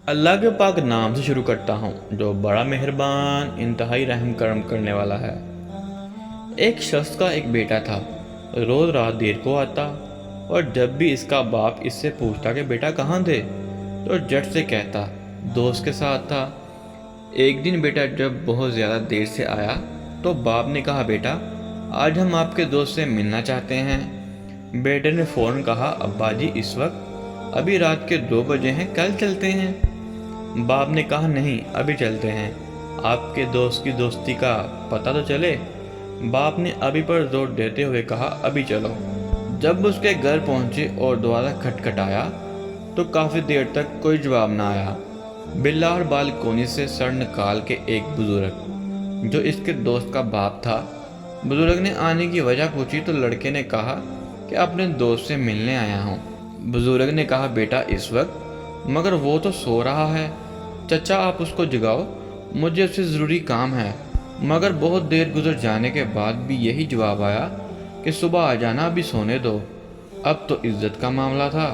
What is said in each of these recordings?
اللہ کے پاک نام سے شروع کرتا ہوں جو بڑا مہربان انتہائی رحم کرم کرنے والا ہے۔ ایک شخص کا ایک بیٹا تھا، روز رات دیر کو آتا اور جب بھی اس کا باپ اس سے پوچھتا کہ بیٹا کہاں تھے تو جٹ سے کہتا دوست کے ساتھ تھا۔ ایک دن بیٹا جب بہت زیادہ دیر سے آیا تو باپ نے کہا بیٹا آج ہم آپ کے دوست سے ملنا چاہتے ہیں۔ بیٹے نے فوراً کہا ابا جی اس وقت ابھی رات کے 2 بجے ہیں، کل چلتے ہیں۔ باپ نے کہا نہیں ابھی چلتے ہیں، آپ کے دوست کی دوستی کا پتہ تو چلے۔ باپ نے ابھی پر زور دیتے ہوئے کہا ابھی چلو۔ جب اس کے گھر پہنچے اور دروازہ کھٹکھٹایا تو کافی دیر تک کوئی جواب نہ آیا۔ باہر بالکونی سے سر نکال کے ایک بزرگ جو اس کے دوست کا باپ تھا، بزرگ نے آنے کی وجہ پوچھی تو لڑکے نے کہا کہ اپنے دوست سے ملنے آیا ہوں۔ بزرگ نے کہا بیٹا اس وقت مگر وہ تو سو رہا ہے، چچا آپ اس کو جگاؤ، مجھے اس سے ضروری کام ہے۔ مگر بہت دیر گزر جانے کے بعد بھی یہی جواب آیا کہ صبح آ جانا، ابھی سونے دو۔ اب تو عزت کا معاملہ تھا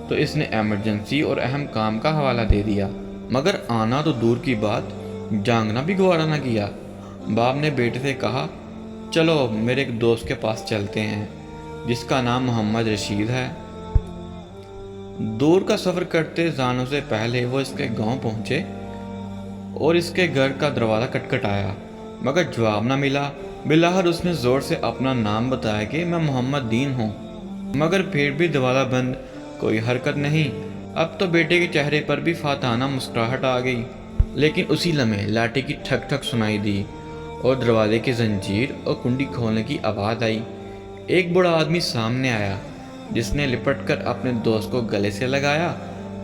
تو اس نے ایمرجنسی اور اہم کام کا حوالہ دے دیا، مگر آنا تو دور کی بات جانگنا بھی گوارا نہ کیا۔ باپ نے بیٹے سے کہا چلو میرے ایک دوست کے پاس چلتے ہیں جس کا نام محمد رشید ہے۔ دور کا سفر کرتے جانے سے پہلے وہ اس کے گاؤں پہنچے اور اس کے گھر کا دروازہ کھٹکھٹایا مگر جواب نہ ملا۔ باہر اس نے زور سے اپنا نام بتایا کہ میں محمد دین ہوں، مگر پھر بھی دروازہ بند، کوئی حرکت نہیں۔ اب تو بیٹے کے چہرے پر بھی فاتحانہ مسکراہٹ آ گئی، لیکن اسی لمحے لاٹھی کی ٹھک ٹھک سنائی دی اور دروازے کی زنجیر اور کنڈی کھولنے کی آواز آئی۔ ایک بڑا آدمی سامنے آیا جس نے لپٹ کر اپنے دوست کو گلے سے لگایا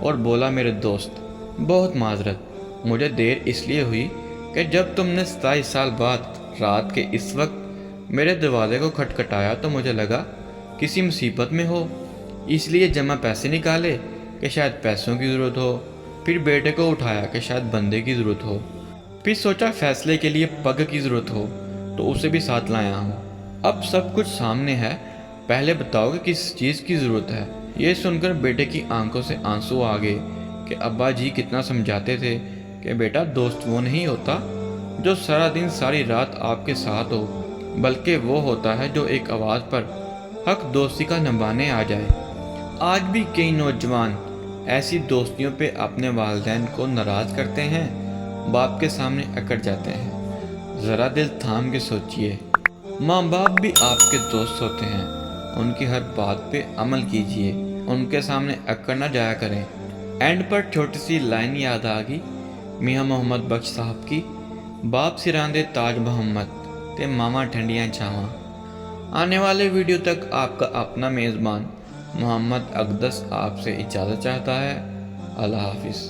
اور بولا میرے دوست بہت معذرت، مجھے دیر اس لیے ہوئی کہ جب تم نے 27 سال بعد رات کے اس وقت میرے دروازے کو کھٹکھٹایا تو مجھے لگا کسی مصیبت میں ہو، اس لیے جمع پیسے نکالے کہ شاید پیسوں کی ضرورت ہو، پھر بیٹے کو اٹھایا کہ شاید بندے کی ضرورت ہو، پھر سوچا فیصلے کے لیے پگ کی ضرورت ہو تو اسے بھی ساتھ لایا ہوں۔ اب سب کچھ سامنے ہے، پہلے بتاؤ کہ کس چیز کی ضرورت ہے۔ یہ سن کر بیٹے کی آنکھوں سے آنسو آ گئے کہ ابا جی کتنا سمجھاتے تھے کہ بیٹا دوست وہ نہیں ہوتا جو سارا دن ساری رات آپ کے ساتھ ہو، بلکہ وہ ہوتا ہے جو ایک آواز پر حق دوستی کا نبھانے آ جائے۔ آج بھی کئی نوجوان ایسی دوستیوں پہ اپنے والدین کو ناراض کرتے ہیں، باپ کے سامنے اکڑ جاتے ہیں۔ ذرا دل تھام کے سوچئے، ماں باپ بھی آپ کے دوست ہوتے ہیں، ان کی ہر بات پہ عمل کیجئے، ان کے سامنے اکڑ نہ جایا کریں۔ اینڈ پر چھوٹی سی لائن یاد آ گئی میاں محمد بخش صاحب کی، باپ سراندے تاج محمد تے ماما ٹھنڈیاں چھاواں۔ آنے والے ویڈیو تک آپ کا اپنا میزبان محمد اقدس آپ سے اجازت چاہتا ہے۔ اللہ حافظ۔